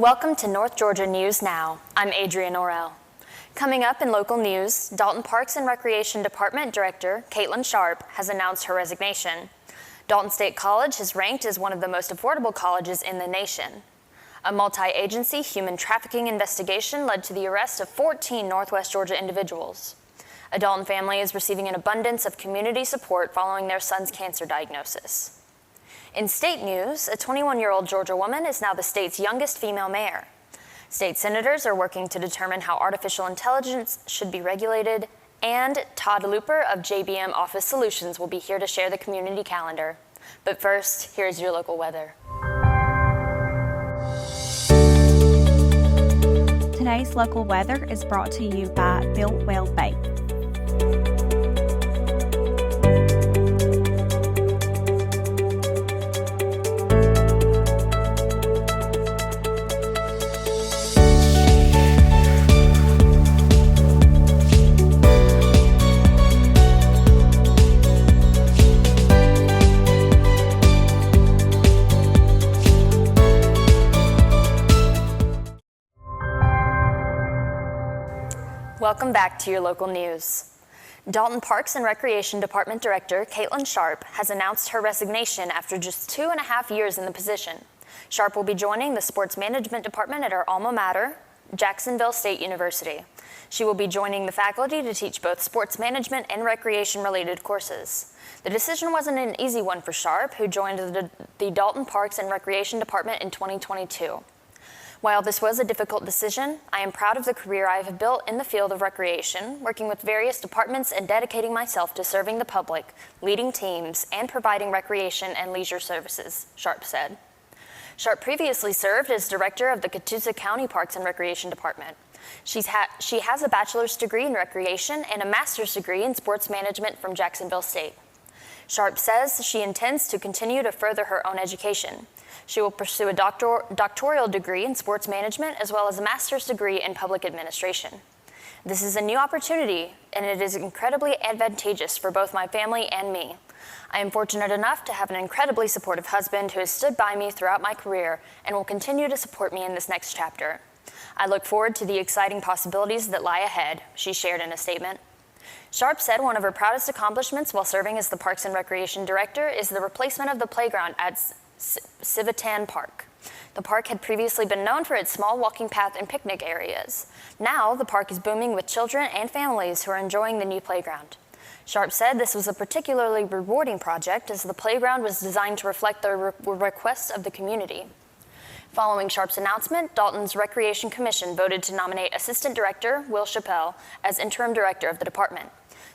Welcome to North Georgia News Now. I'm Adrienne Orell. Coming up in local news, Dalton Parks and Recreation Department Director Caitlin Sharp has announced her resignation. Dalton State College is ranked as one of the most affordable colleges in the nation. A multi-agency human trafficking investigation led to the arrest of 14 Northwest Georgia individuals. A Dalton family is receiving an abundance of community support following their son's cancer diagnosis. In state news, a 21-year-old Georgia woman is now the state's youngest female mayor. State senators are working to determine how artificial intelligence should be regulated, and Todd Looper of JBM Office Solutions will be here to share the community calendar. But first, here's your local weather. Today's local weather is brought to you by Built Well Bank. Welcome back to your local news. Dalton Parks and Recreation Department Director Caitlin Sharp has announced her resignation after just 2.5 years in the position. Sharp will be joining the Sports Management Department at her alma mater, Jacksonville State University. She will be joining the faculty to teach both sports management and recreation-related courses. The decision wasn't an easy one for Sharp, who joined the Dalton Parks and Recreation Department in 2022. While this was a difficult decision, I am proud of the career I have built in the field of recreation, working with various departments and dedicating myself to serving the public, leading teams, and providing recreation and leisure services, Sharp said. Sharp previously served as director of the Catoosa County Parks and Recreation Department. She has a bachelor's degree in recreation and a master's degree in sports management from Jacksonville State. Sharp says she intends to continue to further her own education. She will pursue a doctoral degree in sports management as well as a master's degree in public administration. This is a new opportunity, and it is incredibly advantageous for both my family and me. I am fortunate enough to have an incredibly supportive husband who has stood by me throughout my career and will continue to support me in this next chapter. I look forward to the exciting possibilities that lie ahead, she shared in a statement. Sharp said one of her proudest accomplishments while serving as the Parks and Recreation Director is the replacement of the playground at Civitan Park. The park had previously been known for its small walking path and picnic areas. Now, the park is booming with children and families who are enjoying the new playground. Sharp said this was a particularly rewarding project as the playground was designed to reflect the requests of the community. Following Sharp's announcement, Dalton's Recreation Commission voted to nominate Assistant Director Will Chappelle as interim director of the department.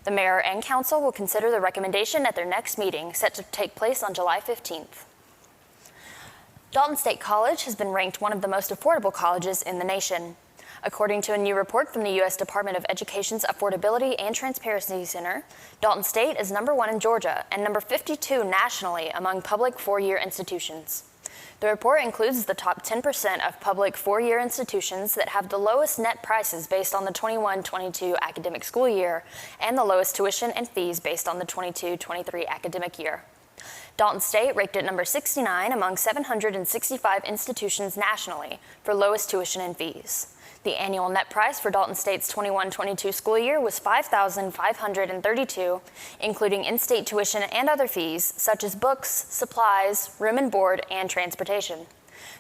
The mayor and council will consider the recommendation at their next meeting, set to take place on July 15th. Dalton State College has been ranked one of the most affordable colleges in the nation. According to a new report from the U.S. Department of Education's Affordability and Transparency Center, Dalton State is number 1 in Georgia and number 52 nationally among public four-year institutions. The report includes the top 10% of public four-year institutions that have the lowest net prices based on the 21-22 academic school year and the lowest tuition and fees based on the 22-23 academic year. Dalton State ranked at number 69 among 765 institutions nationally for lowest tuition and fees. The annual net price for Dalton State's 21-22 school year was $5,532, including in-state tuition and other fees such as books, supplies, room and board, and transportation.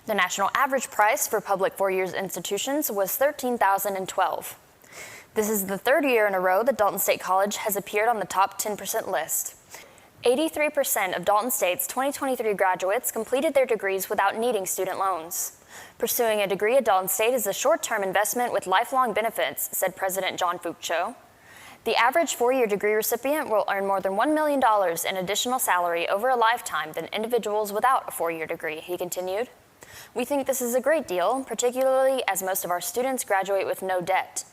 The national average price for public four-year institutions was $13,012. This is the third year in a row that Dalton State College has appeared on the top 10% list. 83% of Dalton State's 2023 graduates completed their degrees without needing student loans. Pursuing a degree at Dalton State is a short-term investment with lifelong benefits, said President John Fuchsho. The average four-year degree recipient will earn more than $1 million in additional salary over a lifetime than individuals without a four-year degree, he continued. We think this is a great deal, particularly as most of our students graduate with no debt.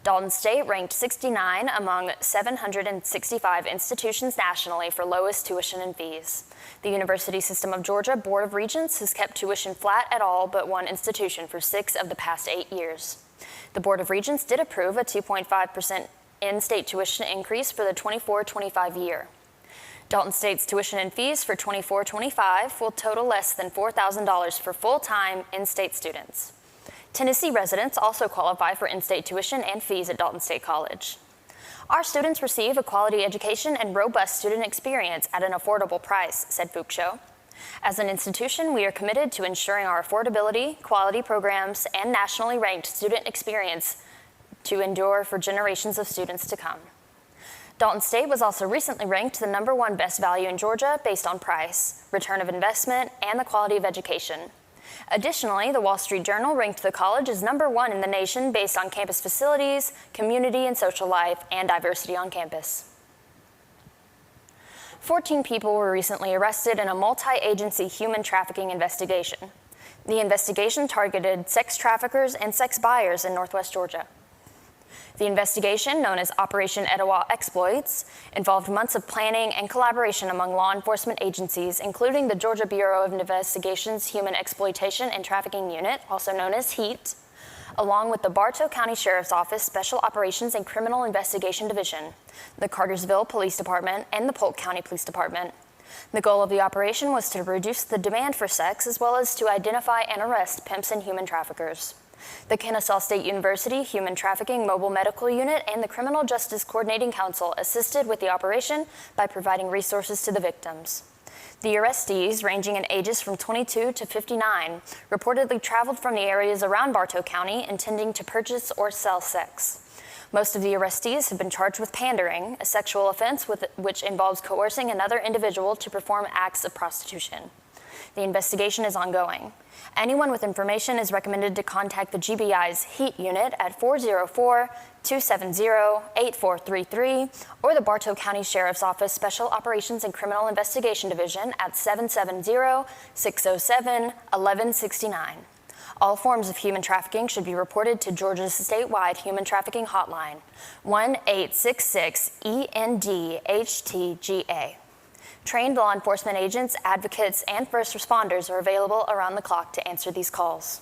Dalton State ranked 69 among 765 institutions nationally for lowest tuition and fees. The University System of Georgia Board of Regents has kept tuition flat at all but one institution for 6 of the past 8 years. The Board of Regents did approve a 2.5% in-state tuition increase for the 24-25 year. Dalton State's tuition and fees for 24-25 will total less than $4,000 for full-time in-state students. Tennessee residents also qualify for in-state tuition and fees at Dalton State College. Our students receive a quality education and robust student experience at an affordable price, said Fuchsho. As an institution, we are committed to ensuring our affordability, quality programs, and nationally ranked student experience to endure for generations of students to come. Dalton State was also recently ranked the #1 best value in Georgia based on price, return of investment, and the quality of education. Additionally, the Wall Street Journal ranked the college as #1 in the nation based on campus facilities, community and social life, and diversity on campus. 14 people were recently arrested in a multi-agency human trafficking investigation. The investigation targeted sex traffickers and sex buyers in Northwest Georgia. The investigation, known as Operation Etowah Exploits, involved months of planning and collaboration among law enforcement agencies, including the Georgia Bureau of Investigation's Human Exploitation and Trafficking Unit, also known as HEAT, along with the Bartow County Sheriff's Office Special Operations and Criminal Investigation Division, the Cartersville Police Department, and the Polk County Police Department. The goal of the operation was to reduce the demand for sex as well as to identify and arrest pimps and human traffickers. The Kennesaw State University Human Trafficking Mobile Medical Unit and the Criminal Justice Coordinating Council assisted with the operation by providing resources to the victims. The arrestees, ranging in ages from 22 to 59, reportedly traveled from the areas around Bartow County intending to purchase or sell sex. Most of the arrestees have been charged with pandering, a sexual offense which involves coercing another individual to perform acts of prostitution. The investigation is ongoing. Anyone with information is recommended to contact the GBI's HEAT unit at 404-270-8433 or the Bartow County Sheriff's Office Special Operations and Criminal Investigation Division at 770-607-1169. All forms of human trafficking should be reported to Georgia's statewide human trafficking hotline, 1-866-END-HTGA. Trained law enforcement agents, advocates, and first responders are available around the clock to answer these calls.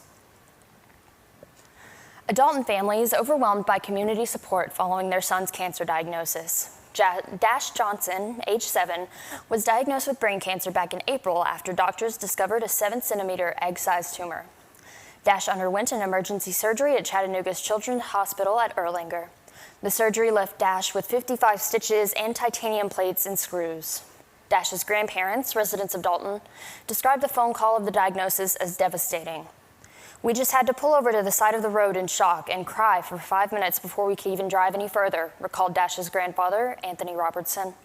A Dalton family is overwhelmed by community support following their son's cancer diagnosis. Dash Johnson, age 7, was diagnosed with brain cancer back in April after doctors discovered a 7-centimeter egg-sized tumor. Dash underwent an emergency surgery at Chattanooga's Children's Hospital at Erlanger. The surgery left Dash with 55 stitches and titanium plates and screws. Dash's grandparents, residents of Dalton, described the phone call of the diagnosis as devastating. "We just had to pull over to the side of the road in shock and cry for 5 minutes before we could even drive any further," recalled Dash's grandfather, Anthony Robertson.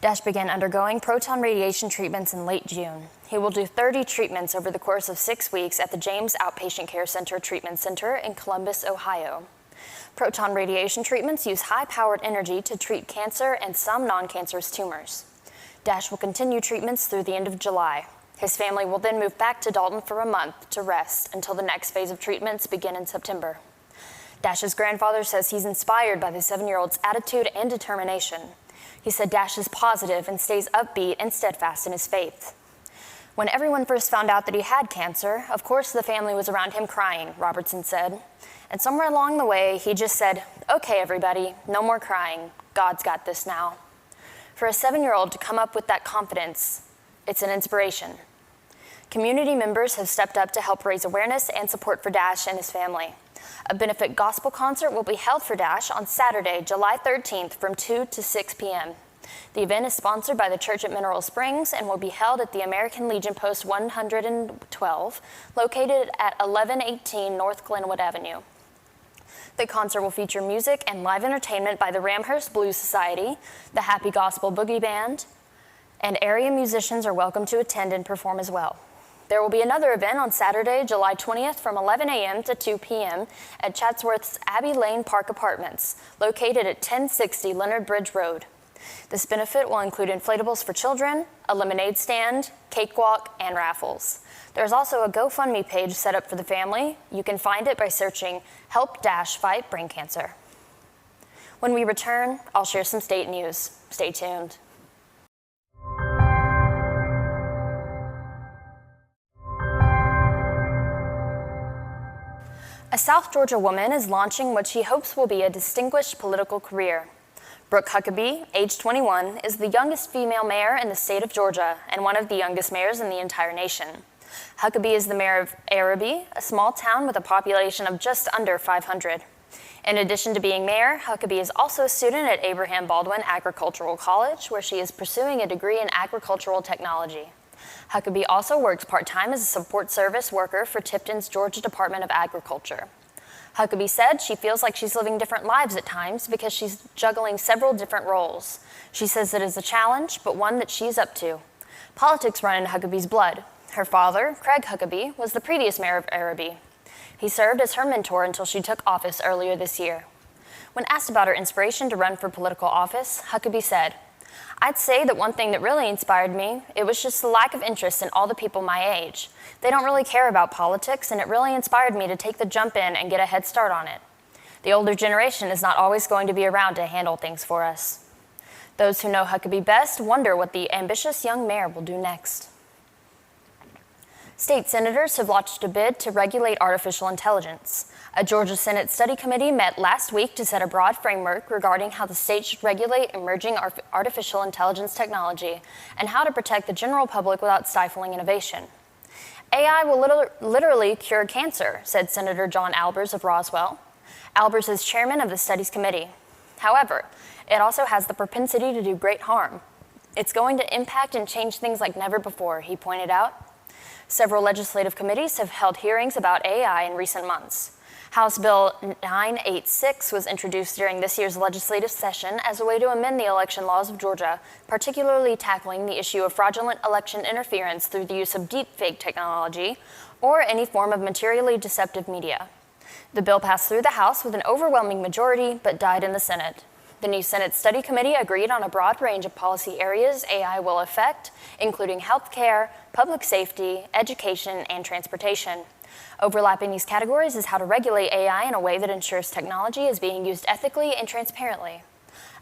Dash began undergoing proton radiation treatments in late June. He will do 30 treatments over the course of 6 weeks at the James Outpatient Care Center Treatment Center in Columbus, Ohio. Proton radiation treatments use high-powered energy to treat cancer and some non-cancerous tumors. Dash will continue treatments through the end of July. His family will then move back to Dalton for a month to rest until the next phase of treatments begin in September. Dash's grandfather says he's inspired by the 7-year-old's attitude and determination. He said Dash is positive and stays upbeat and steadfast in his faith. "When everyone first found out that he had cancer, of course the family was around him crying," Robertson said. "And somewhere along the way, he just said, 'Okay, everybody, no more crying. God's got this now.' For a 7-year-old to come up with that confidence, it's an inspiration." Community members have stepped up to help raise awareness and support for Dash and his family. A benefit gospel concert will be held for Dash on Saturday, July 13th from 2 to 6 p.m. The event is sponsored by the Church at Mineral Springs and will be held at the American Legion Post 112, located at 1118 North Glenwood Avenue. The concert will feature music and live entertainment by the Ramhurst Blues Society, the Happy Gospel Boogie Band, and area musicians are welcome to attend and perform as well. There will be another event on Saturday, July 20th from 11 a.m. to 2 p.m. at Chatsworth's Abbey Lane Park Apartments, located at 1060 Leonard Bridge Road. This benefit will include inflatables for children, a lemonade stand, cakewalk, and raffles. There's also a GoFundMe page set up for the family. You can find it by searching Help Dash Fight Brain Cancer. When we return, I'll share some state news. Stay tuned. A South Georgia woman is launching what she hopes will be a distinguished political career. Brooke Huckabee, age 21, is the youngest female mayor in the state of Georgia and one of the youngest mayors in the entire nation. Huckabee is the mayor of Arabi, a small town with a population of just under 500. In addition to being mayor, Huckabee is also a student at Abraham Baldwin Agricultural College, where she is pursuing a degree in agricultural technology. Huckabee also works part-time as a support service worker for Tipton's Georgia Department of Agriculture. Huckabee said she feels like she's living different lives at times because she's juggling several different roles. She says it is a challenge, but one that she's up to. Politics run in Huckabee's blood. Her father, Craig Huckabee, was the previous mayor of Arabi. He served as her mentor until she took office earlier this year. When asked about her inspiration to run for political office, Huckabee said, "I'd say that one thing that really inspired me, it was just the lack of interest in all the people my age. They don't really care about politics, and it really inspired me to take the jump in and get a head start on it. The older generation is not always going to be around to handle things for us." Those who know Huckabee best wonder what the ambitious young mayor will do next. State senators have launched a bid to regulate artificial intelligence. A Georgia Senate study committee met last week to set a broad framework regarding how the state should regulate emerging artificial intelligence technology and how to protect the general public without stifling innovation. AI will literally cure cancer, said Senator John Albers of Roswell. Albers is chairman of the studies committee. However, it also has the propensity to do great harm. It's going to impact and change things like never before, he pointed out. Several legislative committees have held hearings about AI in recent months. House Bill 986 was introduced during this year's legislative session as a way to amend the election laws of Georgia, particularly tackling the issue of fraudulent election interference through the use of deepfake technology or any form of materially deceptive media. The bill passed through the House with an overwhelming majority, but died in the Senate. The new Senate Study Committee agreed on a broad range of policy areas AI will affect, including healthcare, public safety, education, and transportation. Overlapping these categories is how to regulate AI in a way that ensures technology is being used ethically and transparently.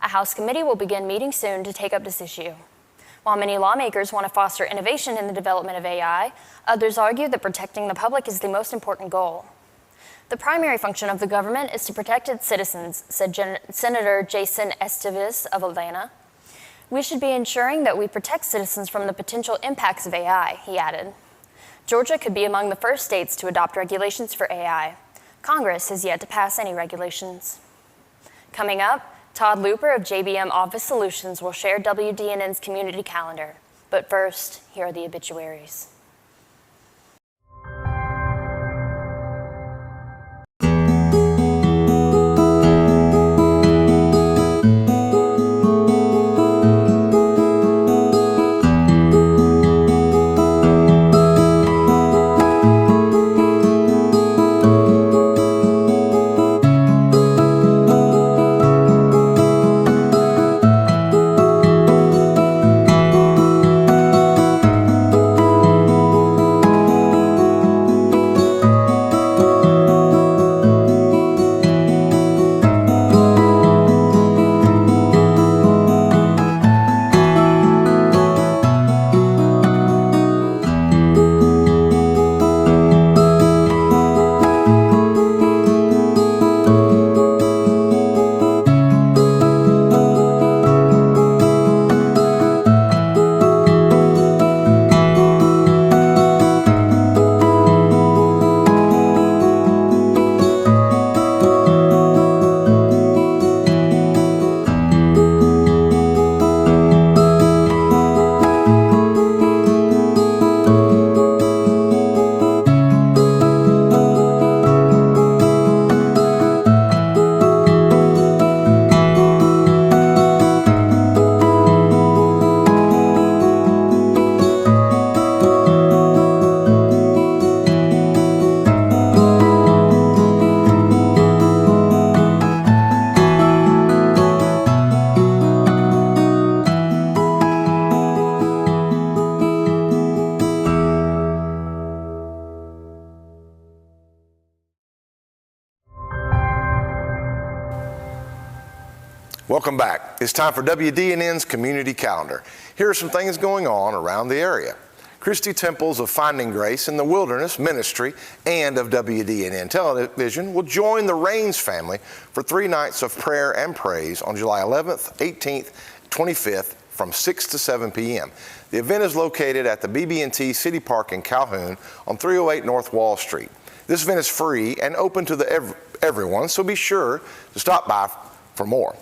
A House committee will begin meeting soon to take up this issue. While many lawmakers want to foster innovation in the development of AI, others argue that protecting the public is the most important goal. The primary function of the government is to protect its citizens, said Senator Jason Esteves of Atlanta. We should be ensuring that we protect citizens from the potential impacts of AI, he added. Georgia could be among the first states to adopt regulations for AI. Congress has yet to pass any regulations. Coming up, Todd Looper of JBM Office Solutions will share WDNN's community calendar. But first, here are the obituaries. Welcome back. It's time for WDNN's Community Calendar. Here are some things going on around the area. Christy Temples of Finding Grace in the Wilderness Ministry and of WDNN Television will join the Rains family for 3 nights of prayer and praise on July 11th, 18th, 25th from 6 to 7 p.m. The event is located at the BB&T City Park in Calhoun on 308 North Wall Street. This event is free and open to everyone, so be sure to stop by for more.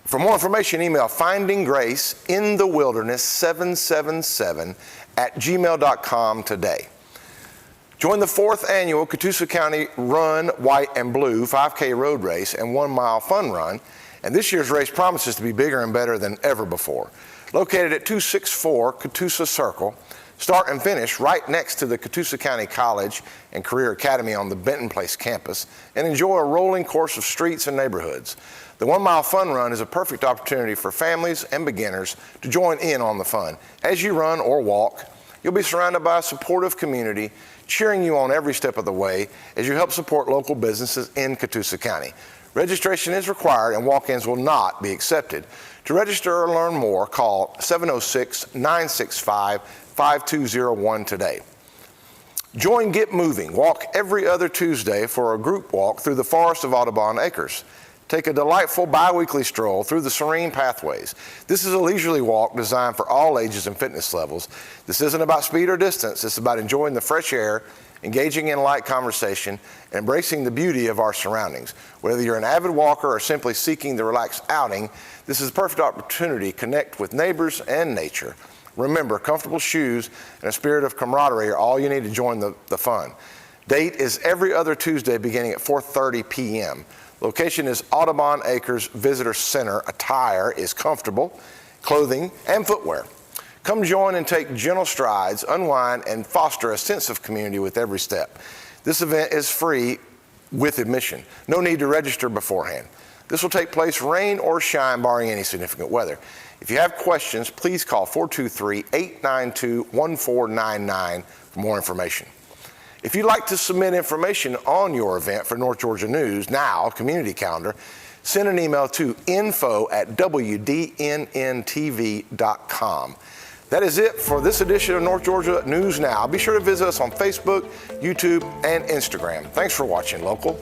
For more information, email findinggaceinthewilderness777@gmail.com today. Join the 4th annual Catoosa County Run White and Blue 5K road race and 1 mile fun run. And this year's race promises to be bigger and better than ever before. Located at 264 Catoosa Circle, start and finish right next to the Catoosa County College and Career Academy on the Benton Place campus, and enjoy a rolling course of streets and neighborhoods. The 1 mile fun run is a perfect opportunity for families and beginners to join in on the fun. As you run or walk, you'll be surrounded by a supportive community cheering you on every step of the way as you help support local businesses in Catoosa County. Registration is required and walk-ins will not be accepted. To register or learn more, call 706-965-5201 today. Join Get Moving. Walk every other Tuesday for a group walk through the Forest of Audubon Acres. Take a delightful bi-weekly stroll through the serene pathways. This is a leisurely walk designed for all ages and fitness levels. This isn't about speed or distance. It's about enjoying the fresh air, engaging in light conversation, and embracing the beauty of our surroundings. Whether you're an avid walker or simply seeking the relaxed outing, this is a perfect opportunity to connect with neighbors and nature. Remember, comfortable shoes and a spirit of camaraderie are all you need to join the fun. Date is every other Tuesday beginning at 4:30 p.m. Location is Audubon Acres Visitor Center. Attire is comfortable, clothing, and footwear. Come join and take gentle strides, unwind, and foster a sense of community with every step. This event is free with admission. No need to register beforehand. This will take place rain or shine, barring any significant weather. If you have questions, please call 423-892-1499 for more information. If you'd like to submit information on your event for North Georgia News Now community calendar, send an email to info@wdnntv.com. That is it for this edition of North Georgia News Now. Be sure to visit us on Facebook, YouTube, and Instagram. Thanks for watching, Local.